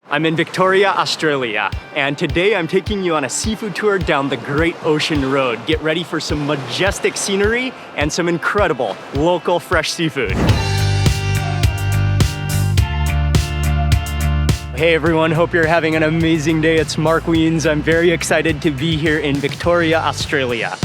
I'm in Victoria, Australia, and today I'm taking you on a seafood tour down the Great Ocean Road. Get ready for some majestic scenery and some incredible local fresh seafood. Hey everyone, hope you're having an amazing day. It's Mark Wiens. I'm very excited to be here in Victoria, Australia.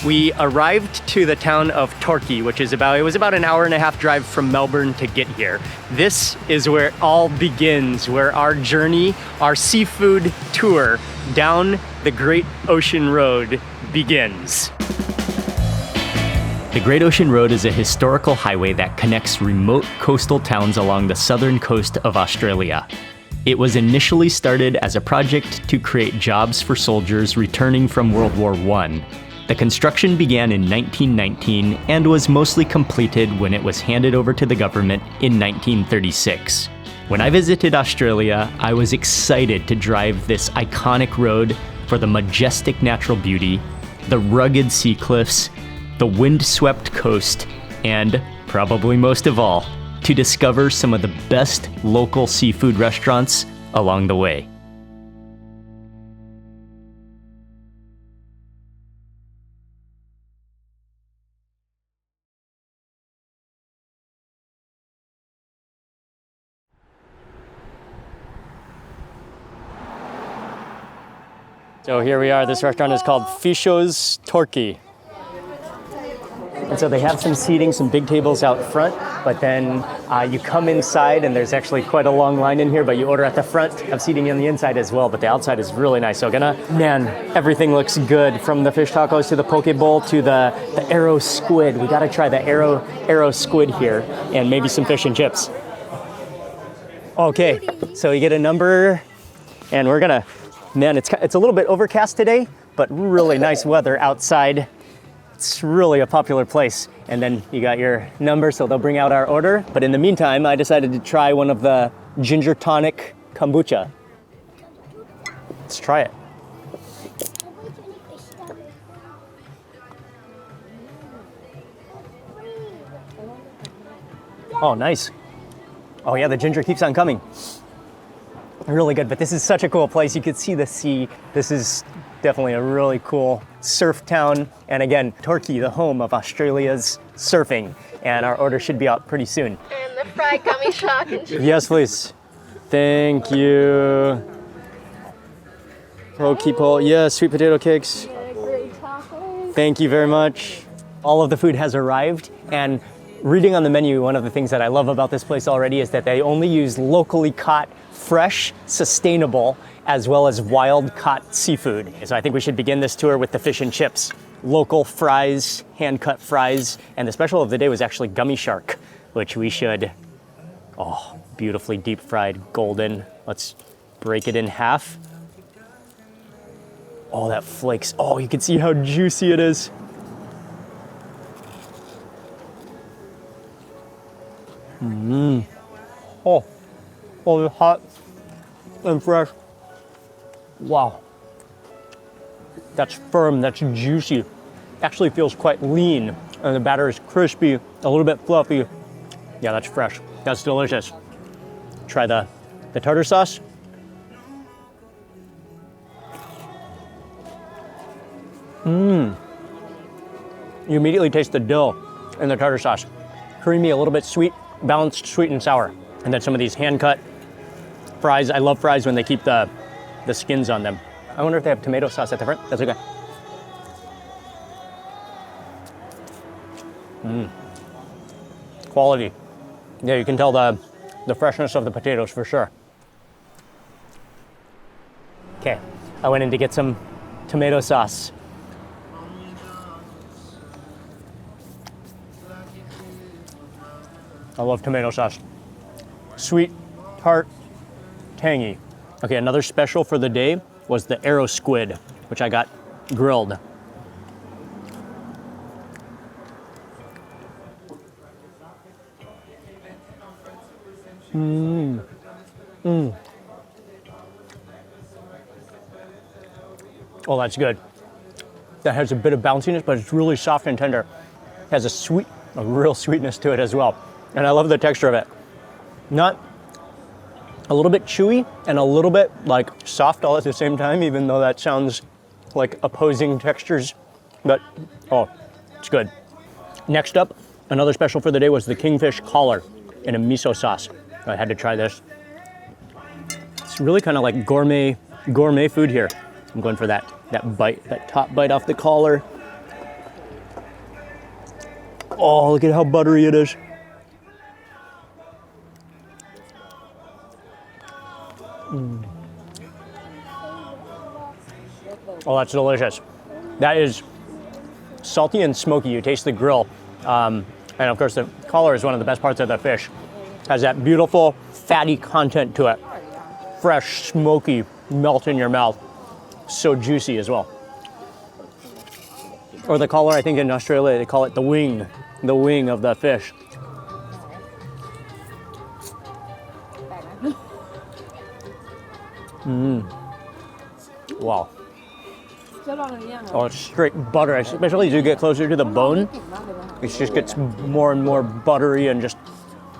We arrived to the town of Torquay, which is about an hour and a half drive from Melbourne to get here. This is where it all begins, where our journey, our seafood tour down the Great Ocean Road begins. The Great Ocean Road is a historical highway that connects remote coastal towns along the southern coast of Australia. It was initially started as a project to create jobs for soldiers returning from World War I. The construction began in 1919 and was mostly completed when it was handed over to the government in 1936. When I visited Australia, I was excited to drive this iconic road for the majestic natural beauty, the rugged sea cliffs, the windswept coast, and, probably most of all, to discover some of the best local seafood restaurants along the way. So here we are. This restaurant is called Fisho's Torquay. And so they have some seating, some big tables out front, but then you come inside and there's actually quite a long line in here, but you order at the front, have seating on the inside as well, but the outside is really nice. So man, everything looks good, from the fish tacos to the poke bowl to the arrow squid. We gotta try the arrow squid here, and maybe some fish and chips. Okay, so you get a number, and we're gonna, man, it's a little bit overcast today, but really nice weather outside. It's really a popular place. And then you got your number, so they'll bring out our order. But in the meantime, I decided to try one of the ginger tonic kombucha. Let's try it. Oh, nice. Oh yeah, the ginger keeps on coming. Really good, but this is such a cool place. You could see the sea. This is definitely a really cool surf town. And again, Torquay, the home of Australia's surfing. And our order should be out pretty soon. And the fried gummy shark and chips. Yes, please. Thank you. Poke bowl, yes, sweet potato cakes. Great tacos. Thank you very much. All of the food has arrived, and reading on the menu, one of the things that I love about this place already is that they only use locally caught, fresh, sustainable, as well as wild caught seafood. So I think we should begin this tour with the fish and chips. Local fries, hand-cut fries, and the special of the day was actually gummy shark, which we should, oh, beautifully deep fried, golden. Let's break it in half. Oh, that flakes. Oh, you can see how juicy it is. Oh, it's hot and fresh. Wow. That's firm, that's juicy. Actually feels quite lean, and the batter is crispy, a little bit fluffy. Yeah, that's fresh. That's delicious. Try the tartar sauce. You immediately taste the dill in the tartar sauce. Creamy, a little bit sweet, balanced sweet and sour. And then some of these hand-cut fries. I love fries when they keep the skins on them. I wonder if they have tomato sauce at the front. That's okay. Quality. Yeah, you can tell the freshness of the potatoes for sure. Okay, I went in to get some tomato sauce. I love tomato sauce. Sweet, tart, tangy. Okay, another special for the day was the arrow squid, which I got grilled. Oh, that's good. That has a bit of bounciness, but it's really soft and tender. It has a sweet a real sweetness to it as well. And I love the texture of it. Not a little bit chewy and a little bit like soft all at the same time, even though that sounds like opposing textures. But, oh, it's good. Next up, another special for the day was the kingfish collar in a miso sauce. I had to try this. It's really kind of like gourmet food here. I'm going for that bite, that top bite off the collar. Oh, look at how buttery it is. Oh, that's delicious. That is salty and smoky. You taste the grill. And of course, the collar is one of the best parts of the fish. Has that beautiful, fatty content to it. Fresh, smoky, melt in your mouth. So juicy as well. Or the collar, I think in Australia, they call it the wing of the fish. Wow. Oh, it's straight butter, especially as you get closer to the bone. It just gets more and more buttery and just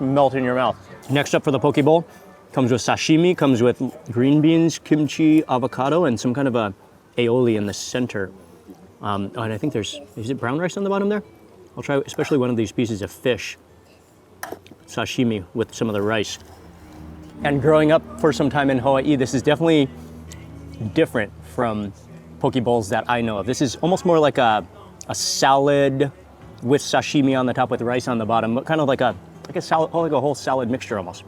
melt in your mouth. Next up for the poke bowl, comes with sashimi, comes with green beans, kimchi, avocado, and some kind of a aioli in the center. And I think is it brown rice on the bottom there? I'll try especially one of these pieces of fish, sashimi with some of the rice. And growing up for some time in Hawaii, this is definitely different from poke bowls that I know of. This is almost more like a salad with sashimi on the top with rice on the bottom, but kind of like a salad, like a whole salad mixture almost.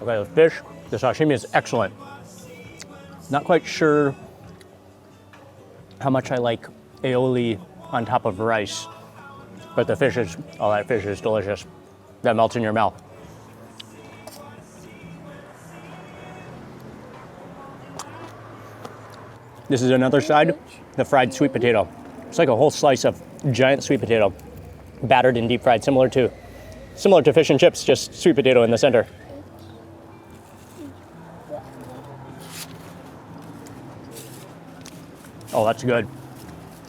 Okay, the fish, the sashimi is excellent. Not quite sure how much I like aioli on top of rice, but that fish is delicious. That melts in your mouth. This is another side, the fried sweet potato. It's like a whole slice of giant sweet potato, battered and deep fried, similar to fish and chips, just sweet potato in the center. Oh, that's good.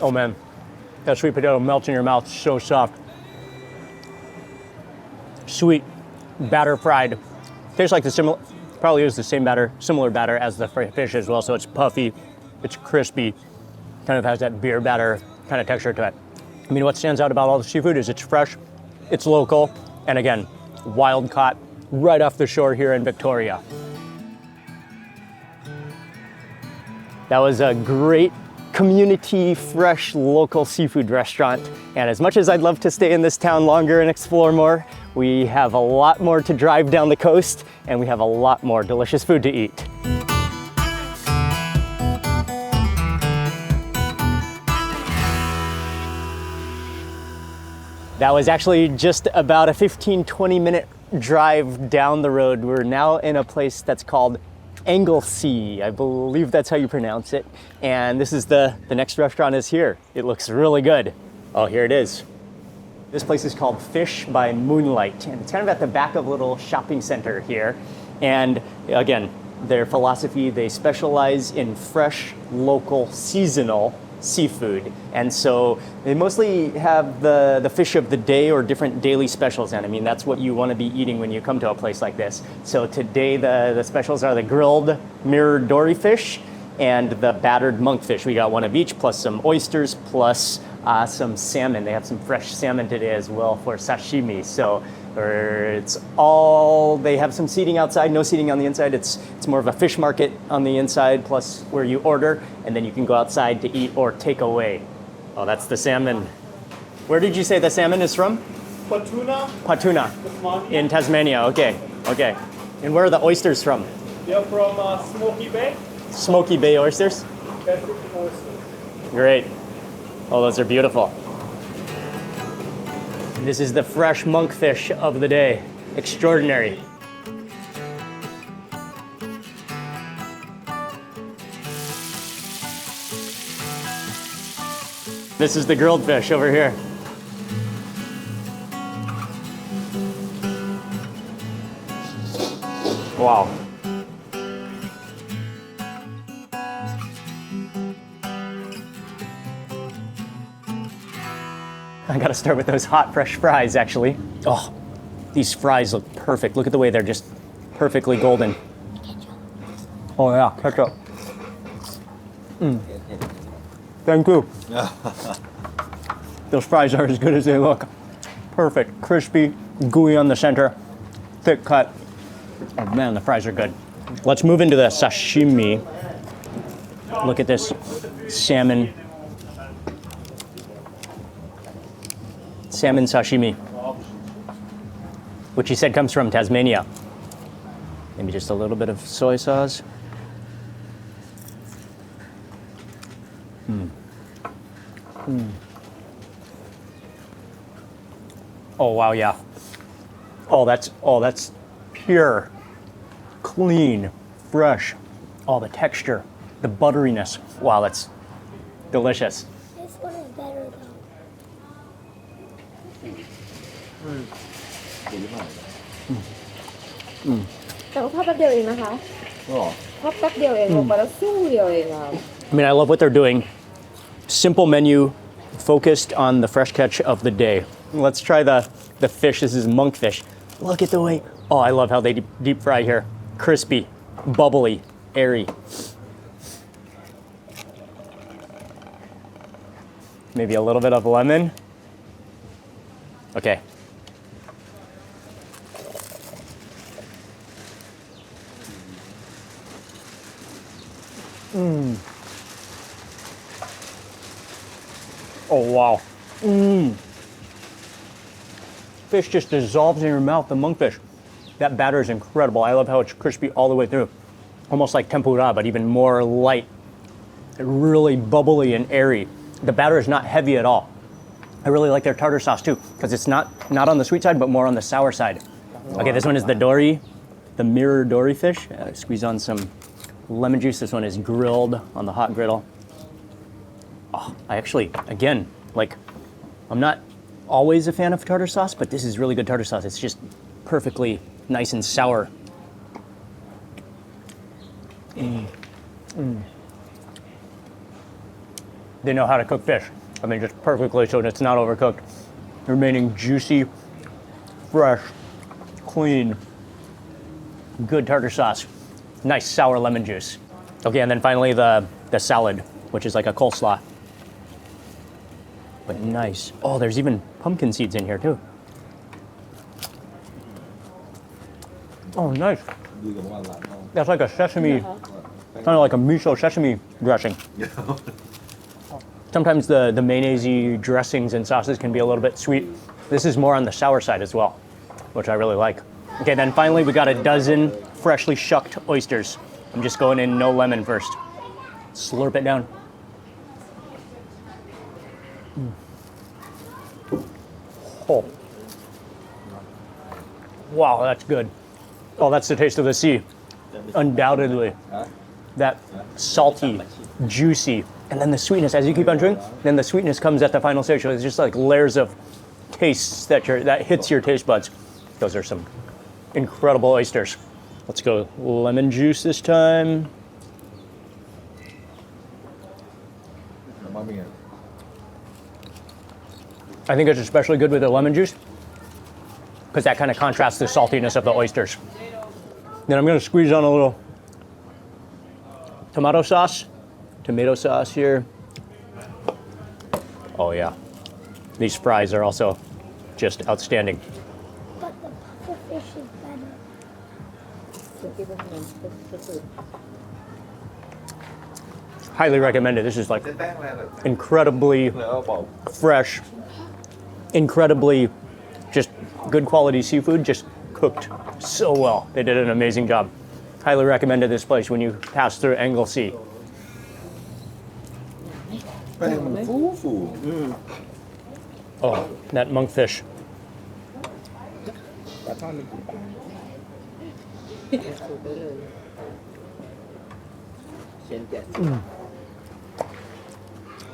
Oh man, that sweet potato melts in your mouth, so soft. Sweet, batter fried. Tastes like probably is the same batter, similar batter as the fish as well, so it's puffy, it's crispy, kind of has that beer batter kind of texture to it. I mean, what stands out about all the seafood is it's fresh, it's local, and again, wild caught right off the shore here in Victoria. That was a great community, fresh, local seafood restaurant. And as much as I'd love to stay in this town longer and explore more, we have a lot more to drive down the coast, and we have a lot more delicious food to eat. That was actually just about a 15-20 minute drive down the road. We're now in a place that's called Anglesea, I believe that's how you pronounce it. And this is the next restaurant is here. It looks really good. Oh, here it is. This place is called Fish by Moonlight, and it's kind of at the back of a little shopping center here. And again, their philosophy, they specialize in fresh, local, seasonal seafood. And so they mostly have the fish of the day or different daily specials. And I mean, that's what you want to be eating when you come to a place like this. So today the specials are the grilled mirror dory fish and the battered monkfish. We got one of each, plus some oysters, plus some salmon. They have some fresh salmon today as well for sashimi. So they have some seating outside, no seating on the inside. It's more of a fish market on the inside, plus where you order, and then you can go outside to eat or take away. Oh, that's the salmon. Where did you say the salmon is from? Patuna. In Tasmania, okay. And where are the oysters from? They're from Smoky Bay. Smoky Bay oysters? Pacific oysters. Great. Oh, those are beautiful. This is the fresh monkfish of the day. Extraordinary. This is the grilled fish over here. Wow. I gotta start with those hot, fresh fries, actually. Oh, these fries look perfect. Look at the way they're just perfectly golden. Oh yeah, ketchup. Thank you. Those fries are as good as they look. Perfect, crispy, gooey on the center, thick cut. Oh man, the fries are good. Let's move into the sashimi. Look at this salmon sashimi, which he said comes from Tasmania. Maybe just a little bit of soy sauce. Oh wow, yeah. Oh, that's pure, clean, fresh. Oh, the texture, the butteriness. Wow, that's delicious. This one is better though. แต่ว่าทอดแป๊บเดียวเองนะคะทอดแป๊บเดียวเองลงไปแล้วสู้เดียวเองครับ I mean, I love what they're doing. Simple menu, focused on the fresh catch of the day. Let's try the fish. This is monkfish. Look at the way. Oh, I love how they deep fry here. Crispy, bubbly, airy. Maybe a little bit of lemon. Okay. Oh, wow. Fish just dissolves in your mouth, the monkfish. That batter is incredible. I love how it's crispy all the way through. Almost like tempura, but even more light. Really bubbly and airy. The batter is not heavy at all. I really like their tartar sauce too, because it's not on the sweet side, but more on the sour side. Okay, this one is the dory, the mirror dory fish. Squeeze on some lemon juice. This one is grilled on the hot griddle. Oh, I actually, again, like, I'm not always a fan of tartar sauce, but this is really good tartar sauce. It's just perfectly nice and sour. They know how to cook fish. I mean, just perfectly so it's not overcooked. Remaining juicy, fresh, clean, good tartar sauce. Nice sour lemon juice. Okay, and then finally the salad, which is like a coleslaw. But nice. Oh, there's even pumpkin seeds in here too. Oh, nice. That's like a sesame, kind of like a miso sesame dressing. Sometimes the mayonnaise dressings and sauces can be a little bit sweet. This is more on the sour side as well, which I really like. Okay, then finally we got a dozen freshly shucked oysters. I'm just going in no lemon first. Slurp it down. Oh. Wow, that's good. Oh, that's the taste of the sea. Undoubtedly. That salty, juicy, and then the sweetness as you keep on chewing, then the sweetness comes at the final stage. So it's just like layers of tastes that hits your taste buds. Those are some incredible oysters. Let's go lemon juice this time. I think it's especially good with the lemon juice because that kind of contrasts the saltiness of the oysters. Then I'm going to squeeze on a little tomato sauce here. Oh yeah, these fries are also just outstanding. But the puffer fish is better. Highly recommended. This is like incredibly fresh, incredibly just good quality seafood, just cooked so well. They did an amazing job. Highly recommended this place when you pass through Anglesey. Oh, that monkfish.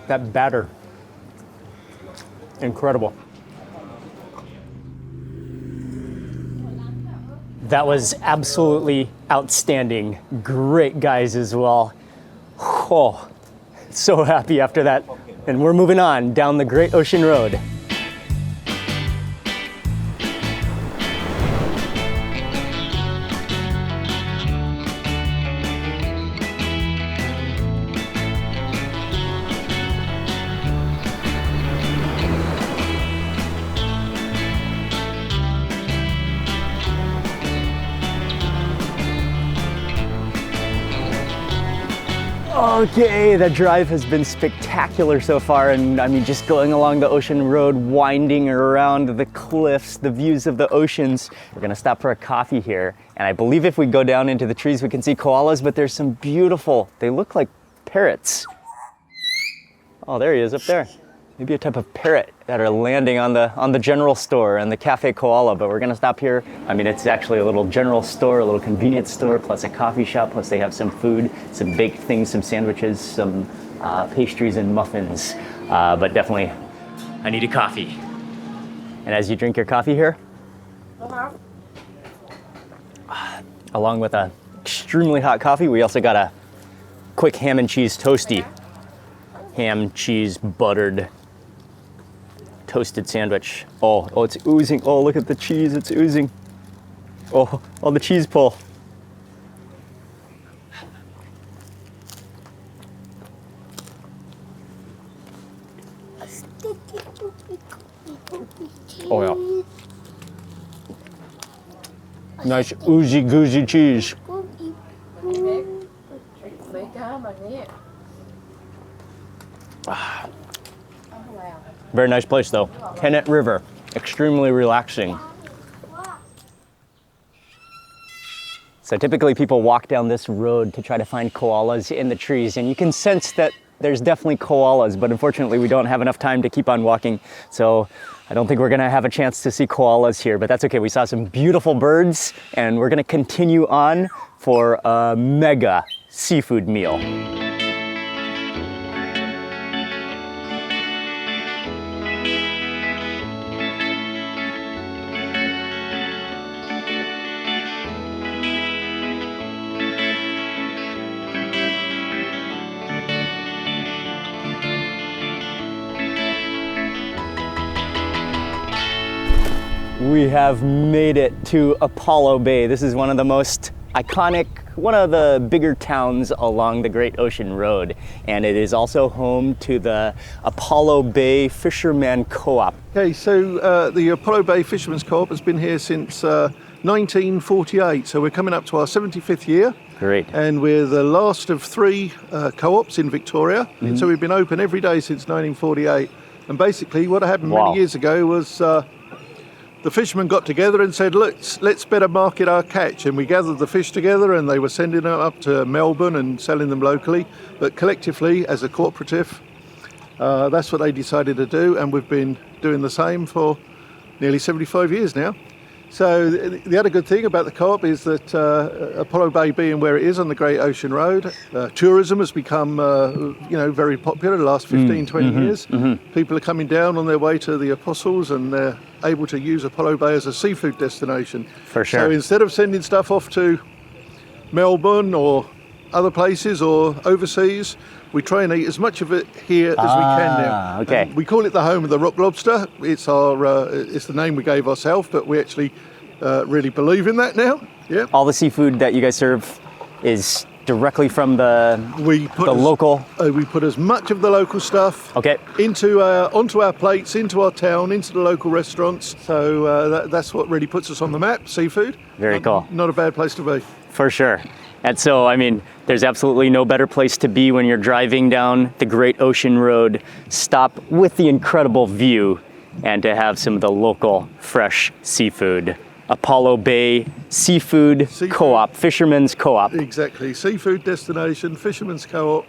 That batter. Incredible. That was absolutely outstanding. Great guys as well. Oh, so happy after that. And we're moving on down the Great Ocean Road. Okay, the drive has been spectacular so far, and I mean, just going along the ocean road, winding around the cliffs, the views of the oceans. We're gonna stop for a coffee here, and I believe if we go down into the trees, we can see koalas, but there's some beautiful, they look like parrots. Oh, there he is up there. Maybe a type of parrot that are landing on the general store and the Cafe Koala, but we're gonna stop here. I mean, it's actually a little general store, a little convenience store, plus a coffee shop, plus they have some food, some baked things, some sandwiches, some pastries and muffins. But definitely, I need a coffee. And as you drink your coffee here, along with a extremely hot coffee, we also got a quick ham and cheese toasty. Ham, cheese, buttered, toasted sandwich. Oh, it's oozing. Oh, look at the cheese, it's oozing. Oh, the cheese pull. Oh yeah. Nice oozy goozy cheese. Very nice place though. Kennet River, extremely relaxing. So typically people walk down this road to try to find koalas in the trees, and you can sense that there's definitely koalas, but unfortunately we don't have enough time to keep on walking. So I don't think we're gonna have a chance to see koalas here, but that's okay. We saw some beautiful birds, and we're gonna continue on for a mega seafood meal. We have made it to Apollo Bay. This is one of the most iconic, one of the bigger towns along the Great Ocean Road. And it is also home to the Apollo Bay Fisherman Co-op. Okay, so the Apollo Bay Fisherman's Co-op has been here since 1948. So we're coming up to our 75th year. Great. And we're the last of three co-ops in Victoria. Mm-hmm. So we've been open every day since 1948. And basically what happened many years ago was the fishermen got together and said, let's better market our catch. And we gathered the fish together, and they were sending them up to Melbourne and selling them locally. But collectively, as a cooperative, that's what they decided to do. And we've been doing the same for nearly 75 years now. So the other good thing about the co-op is that Apollo Bay being where it is on the Great Ocean Road, tourism has become very popular the last 15, 20 years. Mm-hmm. People are coming down on their way to the Apostles, and they're able to use Apollo Bay as a seafood destination. For sure. So instead of sending stuff off to Melbourne or other places or overseas, we try and eat as much of it here as we can now. Okay. And we call it the home of the rock lobster. It's it's the name we gave ourselves, but we actually really believe in that now. Yeah. All the seafood that you guys serve is directly from local. We put as much of the local stuff onto our plates, into our town, into the local restaurants. So that's what really puts us on the map. Seafood. Very cool. Not a bad place to be. For sure. And so, I mean, there's absolutely no better place to be when you're driving down the Great Ocean Road, stop with the incredible view, and to have some of the local fresh seafood. Apollo Bay Seafood Co-op, Fisherman's Co-op. Exactly, seafood destination, Fisherman's Co-op.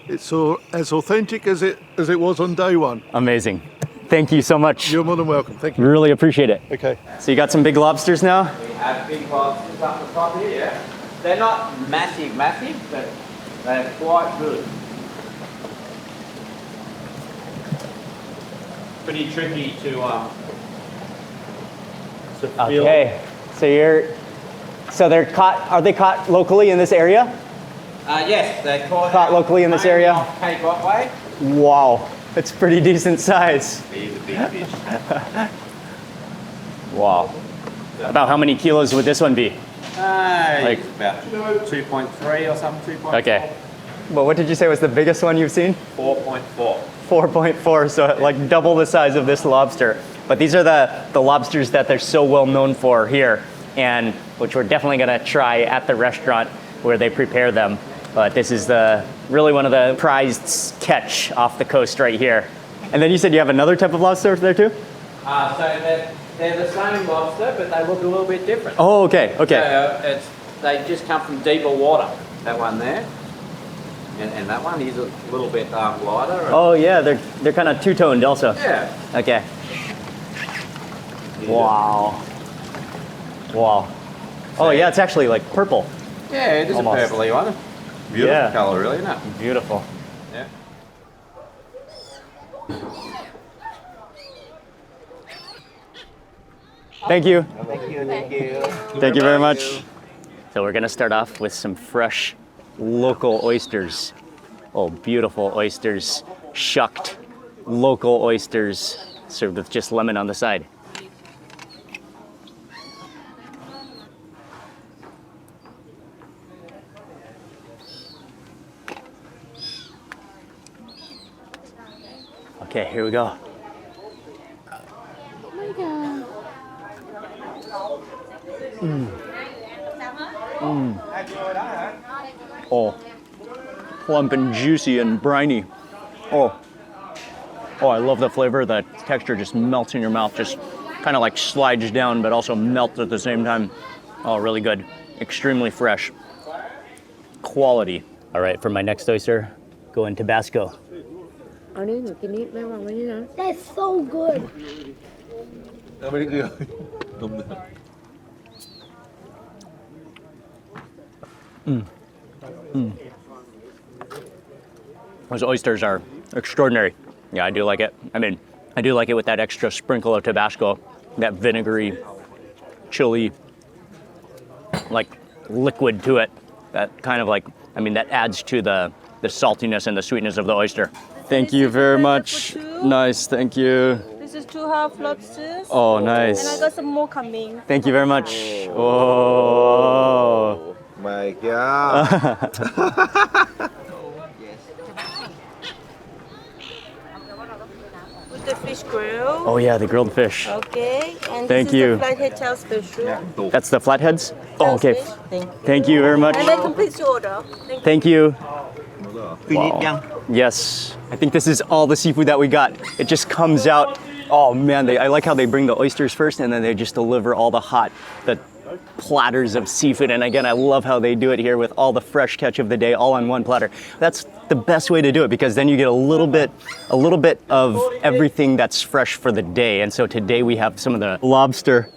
It's as authentic as it was on day one. Amazing. Thank you so much. You're more than welcome. Thank you. Really appreciate it. Okay. So you got some big lobsters now? We have big lobsters up the top here, yeah. They're not massive, but they're quite good. Pretty tricky to feel. Okay, so they're caught. Are they caught locally in this area? Yes, they're caught locally in this area. Off Cape Otway. Wow, that's pretty decent size. He's a big fish. Wow. About how many kilos would this one be? Like about 2.3 or something. 2.4. Okay. Well, what did you say was the biggest one you've seen? 4.4. 4.4, so like double the size of this lobster. But these are the lobsters that they're so well known for here, and which we're definitely gonna try at the restaurant where they prepare them. But this is the Really one of the prized catch off the coast right here. And then you said you have another type of lobster there too? So they're the same lobster, but they look a little bit different. Oh, okay, okay. So they just come from deeper water. That one there, and that one is a little bit lighter. Oh yeah, they're kind of two-toned also. Yeah. Okay. Wow. Wow. Oh yeah, it's actually like purple. Yeah, it is Almost. a purpley one. Beautiful Yeah. colour, really, isn't it? Beautiful. Yeah. Thank you. Thank you, thank you. Thank you very much. So we're gonna start off with some fresh local oysters. Oh, beautiful oysters, shucked local oysters served with just lemon on the side. Okay, here we go. Oh, plump and juicy and briny. Oh, I love the flavor. The texture just melts in your mouth, just kind of like slides down, but also melts at the same time. Oh, really good. Extremely fresh. Quality. All right, for my next oyster, go in Tabasco. อันนี้หนูกินนี่แม่วางไว้นี่นะ That's so good. Those oysters are extraordinary. Yeah, I do like it. I mean, I do like it with that extra sprinkle of Tabasco, that vinegary, chili, like liquid to it. That kind of like, I mean, that adds to the saltiness and the sweetness of the oyster. Thank you very much. Nice, thank you. This is 2 half lobsters. Oh, And I nice. got some more coming. Thank you very much. Oh. My God. With the fish grill. Oh yeah, the grilled fish. Okay. And Thank this you. is the flathead tail special. That's the flatheads? Oh, okay. Fish. Thank you. Thank you very much. And that completes your order. Thank you. Finish Wow. Yes, I think this is all the seafood that we got. It just comes out. Oh man, I like how they bring the oysters first and then they just deliver all the platters of seafood. And again, I love how they do it here with all the fresh catch of the day all on one platter. That's the best way to do it because then you get a little bit of everything that's fresh for the day. And so today we have some of the lobster.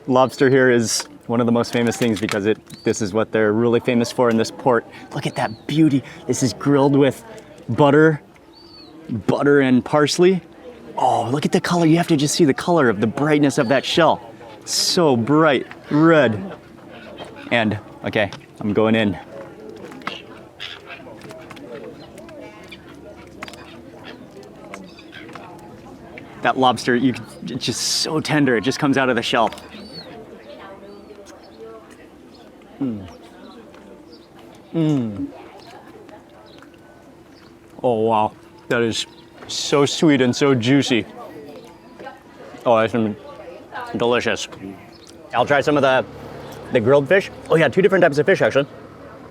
Lobster here is one of the most famous things because this is what they're really famous for in this port. Look at that beauty. This is grilled with butter and parsley. Oh, look at the color. You have to just see the color of the brightness of that shell. So bright red. And okay, I'm going in. That lobster, it's just so tender. It just comes out of the shell. Oh wow, that is so sweet and so juicy. Oh, that's delicious. I'll try some of the grilled fish. Oh yeah, 2 different types of fish actually.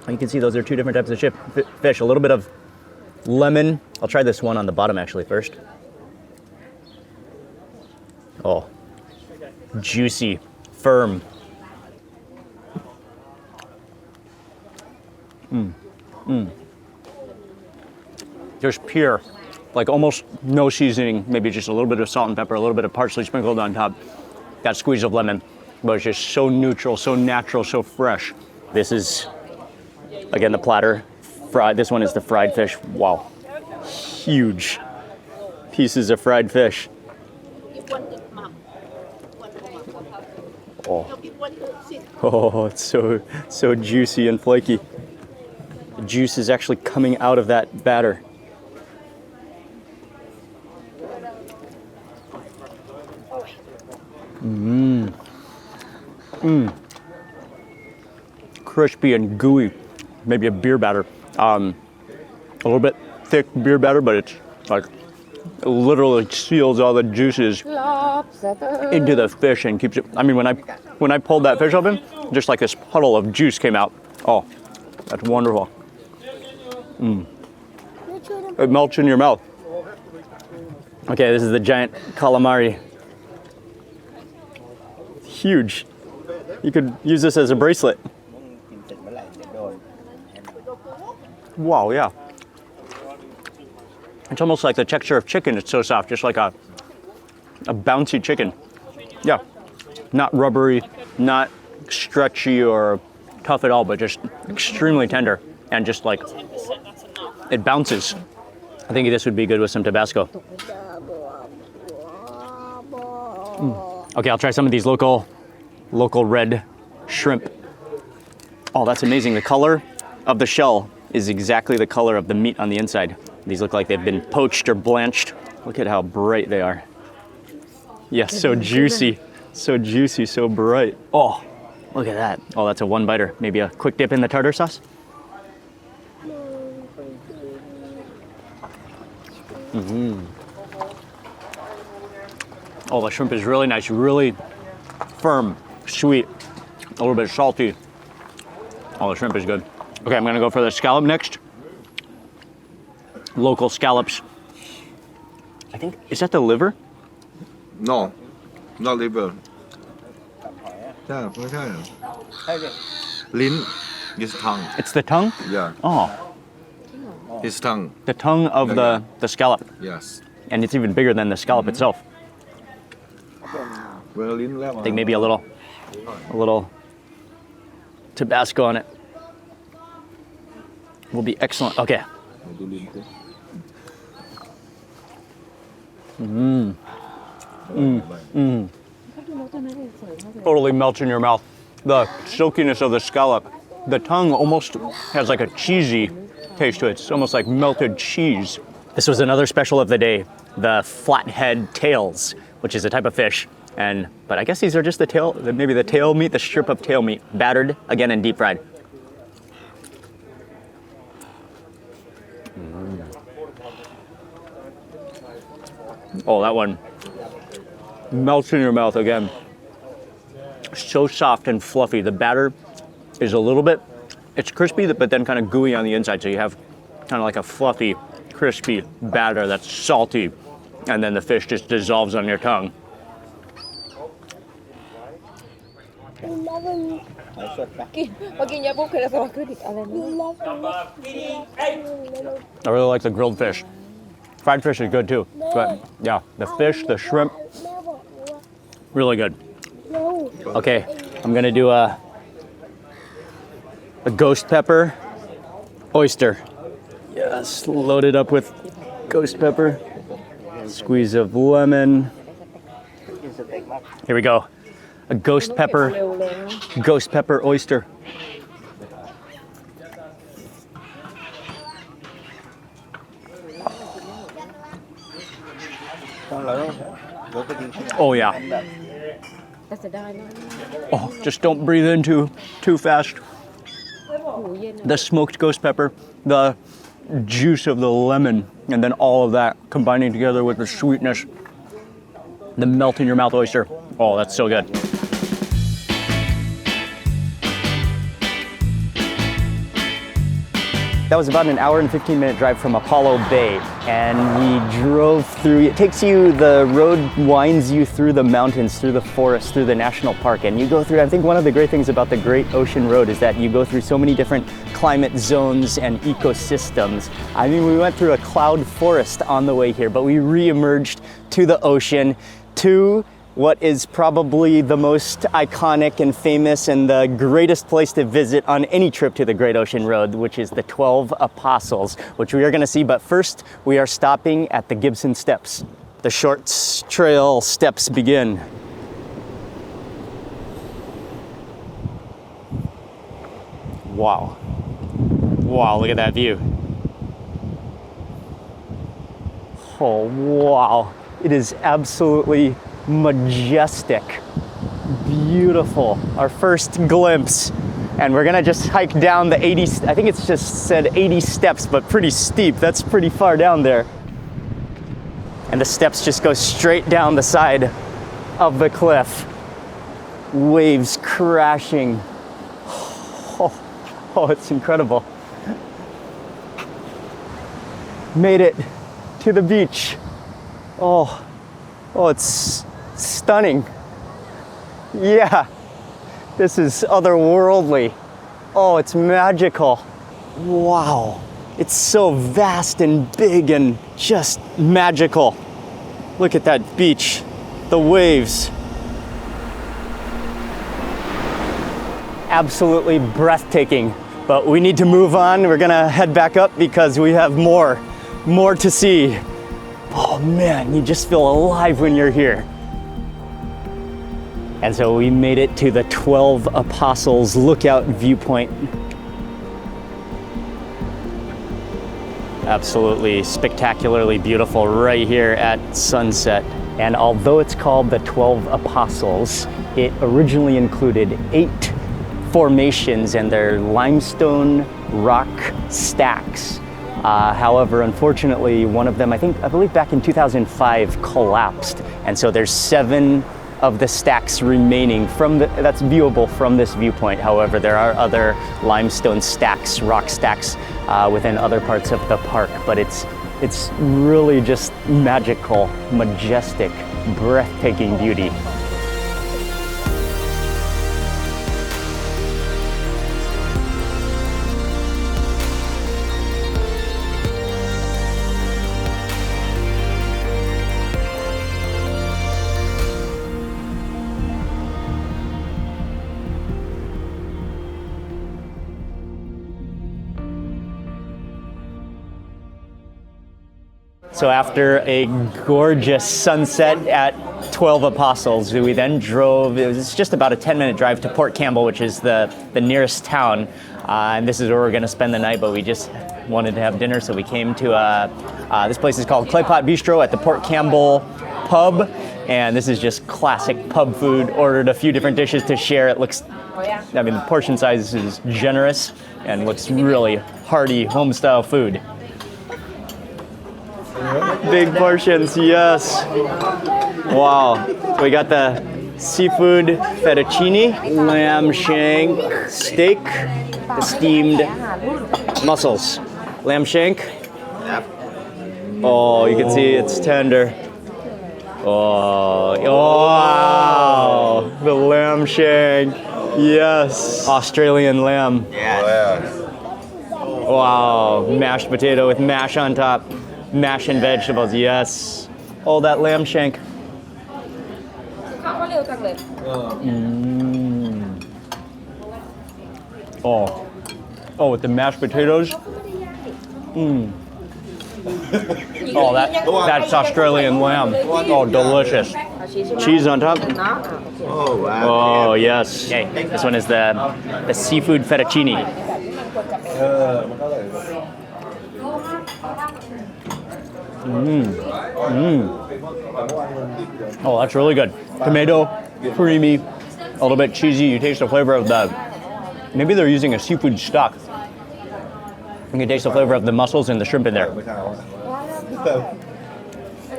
You can see those are 2 different types of fish. A little bit of lemon. I'll try this one on the bottom actually first. Oh, juicy, firm. Just pure, like almost no seasoning, maybe just a little bit of salt and pepper, a little bit of parsley sprinkled on top. That squeeze of lemon, but it's just so neutral, so natural, so fresh. This is, again, the platter. This one is the fried fish. Wow, huge pieces of fried fish. Oh, it's so juicy and flaky. The juice is actually coming out of that batter. Crispy and gooey, maybe a beer batter. A little bit thick beer batter, but it's like it literally seals all the juices into the fish and keeps it. I mean, when I pulled that fish open, just like this puddle of juice came out. Oh, that's wonderful. It melts in your mouth. Okay, this is the giant calamari. Huge. You could use this as a bracelet. Wow, yeah. It's almost like the texture of chicken. It's so soft, just like a bouncy chicken. Yeah, not rubbery, not stretchy or tough at all, but just extremely tender and just like, it bounces. I think this would be good with some Tabasco. Okay, I'll try some of these local red shrimp. Oh, that's amazing. The color of the shell is exactly the color of the meat on the inside. These look like they've been poached or blanched. Look at how bright they are. Yes, so juicy, so bright. Oh, look at that. Oh, that's a one biter. Maybe a quick dip in the tartar sauce. Oh, the shrimp is really nice, really firm, sweet, a little bit salty. Oh, the shrimp is good. Okay, I'm gonna go for the scallop next. Local scallops. I think, is that the liver? No, not liver. Yeah, Lin is tongue. It's the tongue? Yeah, Oh, his tongue. the tongue of the scallop. Yes. And it's even bigger than the scallop itself. Well, Lin I think maybe a little Tabasco on it will be excellent. Okay. Totally melts in your mouth. The silkiness of the scallop. The tongue almost has like a cheesy taste to it. It's almost like melted cheese. This was another special of the day, the flathead tails, which is a type of fish. But I guess these are just the tail, maybe the tail meat, the strip of tail meat, battered again and deep fried. Oh, that one melts in your mouth again. So soft and fluffy. The batter is a little bit, it's crispy, but then kind of gooey on the inside. So you have kind of like a fluffy, crispy batter that's salty. And then the fish just dissolves on your tongue. I really like the grilled fish. Fried fish is good too, but yeah, the fish, the shrimp, really good. Okay, I'm gonna do a ghost pepper oyster. Yes, load it up with ghost pepper, squeeze of lemon. Here we go, a ghost pepper oyster. Oh yeah. Oh, just don't breathe in too fast. The smoked ghost pepper, the juice of the lemon, and then all of that combining together with the sweetness, the melt in your mouth oyster. Oh, that's so good. That was about an hour and 15-minute drive from Apollo Bay, and we drove through, the road winds you through the mountains, through the forest, through the national park, and you go through, I think one of the great things about the Great Ocean Road is that you go through so many different climate zones and ecosystems. I mean, we went through a cloud forest on the way here, but we re-emerged to the ocean, to what is probably the most iconic and famous and the greatest place to visit on any trip to the Great Ocean Road, which is the 12 Apostles, which we are gonna see. But first, we are stopping at the Gibson Steps. The short trail steps begin. Wow. Wow, look at that view. Oh, wow. It is absolutely majestic, beautiful. Our first glimpse, and we're gonna just hike down the 80, I think it's just said 80 steps, but pretty steep. That's pretty far down there. And the steps just go straight down the side of the cliff. Waves crashing. Oh, it's incredible. made it to the beach. Oh, it's stunning. Yeah, this is otherworldly. Oh, it's magical. Wow, it's so vast and big and just magical. Look at that beach, the waves. Absolutely breathtaking, but we need to move on. We're gonna head back up because we have more to see. Oh man, you just feel alive when you're here. And so we made it to the 12 Apostles lookout viewpoint. Absolutely spectacularly beautiful right here at sunset. And although it's called the 12 Apostles, it originally included 8 formations and they're limestone rock stacks. However, unfortunately, one of them, I believe back in 2005, collapsed. And so there's 7 of the stacks remaining that's viewable from this viewpoint. However, there are other limestone stacks, rock stacks within other parts of the park, but it's really just magical, majestic, breathtaking beauty. So after a gorgeous sunset at 12 Apostles, we then drove, it was just about a 10-minute drive to Port Campbell, which is the nearest town. And this is where we're gonna spend the night, but we just wanted to have dinner, so we came to, this place is called Clay Pot Bistro at the Port Campbell pub. And this is just classic pub food. Ordered a few different dishes to share. It looks, the portion size is generous and looks really hearty, home-style food. Big portions, yes. Wow. We got the seafood fettuccine, lamb shank steak, the steamed mussels. Lamb shank. Oh, you can see it's tender. Oh, wow. The lamb shank. Yes. Australian lamb. Yes. Wow. Mashed potato with mash on top. Mash and vegetables, yes. Oh, that lamb shank. Oh, with the mashed potatoes. Oh, that's Australian lamb. Oh, delicious. Cheese on top. Oh, wow. Oh, yes. Okay, this one is the seafood fettuccine. Oh, that's really good. Tomato, creamy, a little bit cheesy. You taste the flavor of maybe they're using a seafood stock. You can taste the flavor of the mussels and the shrimp in there.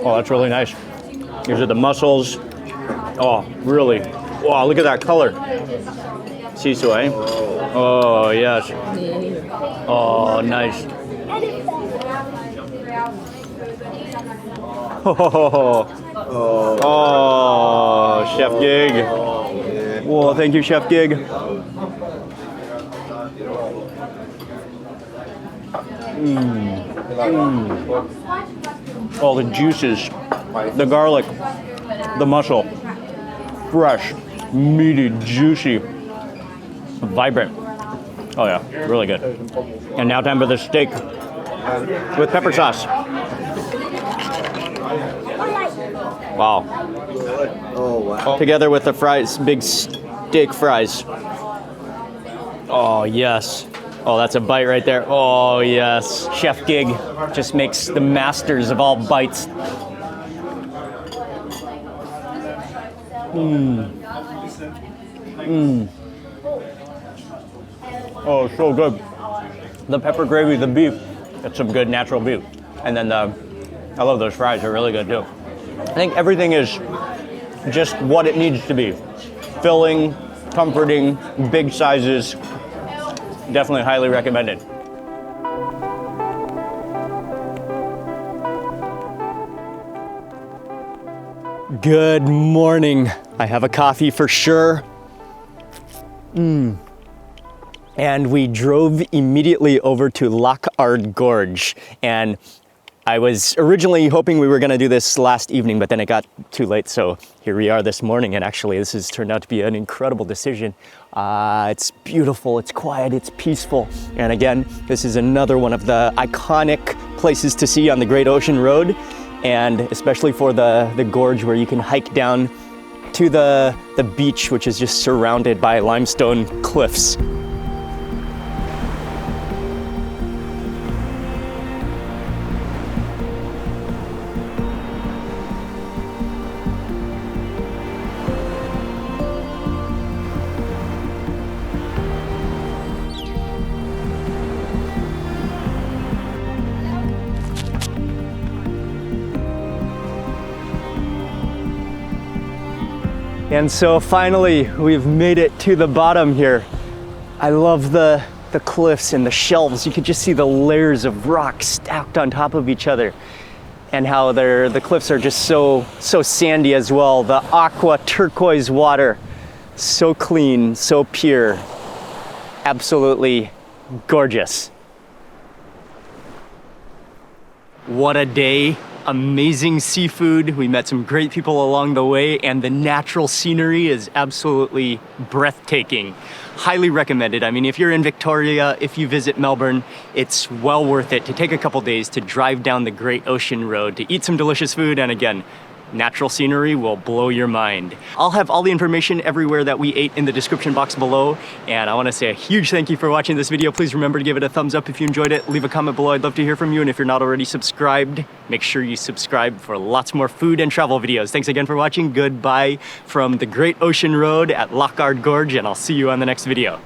Oh, that's really nice. These are the mussels. Oh, really? Wow, look at that color. Sisu, eh? Oh, yes. Oh, nice. Oh, Chef Gig. Whoa, thank you, Chef Gig. All the juices, the garlic, the mussel, fresh, meaty, juicy, vibrant. Oh yeah, really good. And now time for the steak with pepper sauce. Wow. Oh, wow. Together with the fries, big steak fries. Oh, yes. Oh, that's a bite right there. Oh, yes. Chef Gig just makes the masters of all bites. Oh, so good. The pepper gravy, the beef, that's some good natural beef. And then I love those fries, they're really good too. I think everything is just what it needs to be. Filling, comforting, big sizes. Definitely highly recommended. Good morning. I have a coffee for sure. And we drove immediately over to Loch Ard Gorge. And I was originally hoping we were gonna do this last evening, but then it got too late. So here we are this morning. And actually this has turned out to be an incredible decision. It's beautiful, it's quiet, it's peaceful. And again, this is another one of the iconic places to see on the Great Ocean Road. And especially for the gorge where you can hike down to the beach, which is just surrounded by limestone cliffs. And so finally, we've made it to the bottom here. I love the cliffs and the shelves. You could just see the layers of rock stacked on top of each other, and how the cliffs are just so sandy as well. The aqua turquoise water, so clean, so pure. Absolutely gorgeous. What a day. Amazing seafood. We met some great people along the way, and the natural scenery is absolutely breathtaking. Highly recommended. I mean, if you're in Victoria, if you visit Melbourne, it's well worth it to take a couple days to drive down the Great Ocean Road to eat some delicious food, and again, natural scenery will blow your mind. I'll have all the information everywhere that we ate in the description box below, and I want to say a huge thank you for watching this video. Please remember to give it a thumbs up if you enjoyed it. Leave a comment below. I'd love to hear from you, and if you're not already subscribed, make sure you subscribe for lots more food and travel videos. Thanks again for watching. Goodbye from the Great Ocean Road at Loch Ard Gorge, and I'll see you on the next video.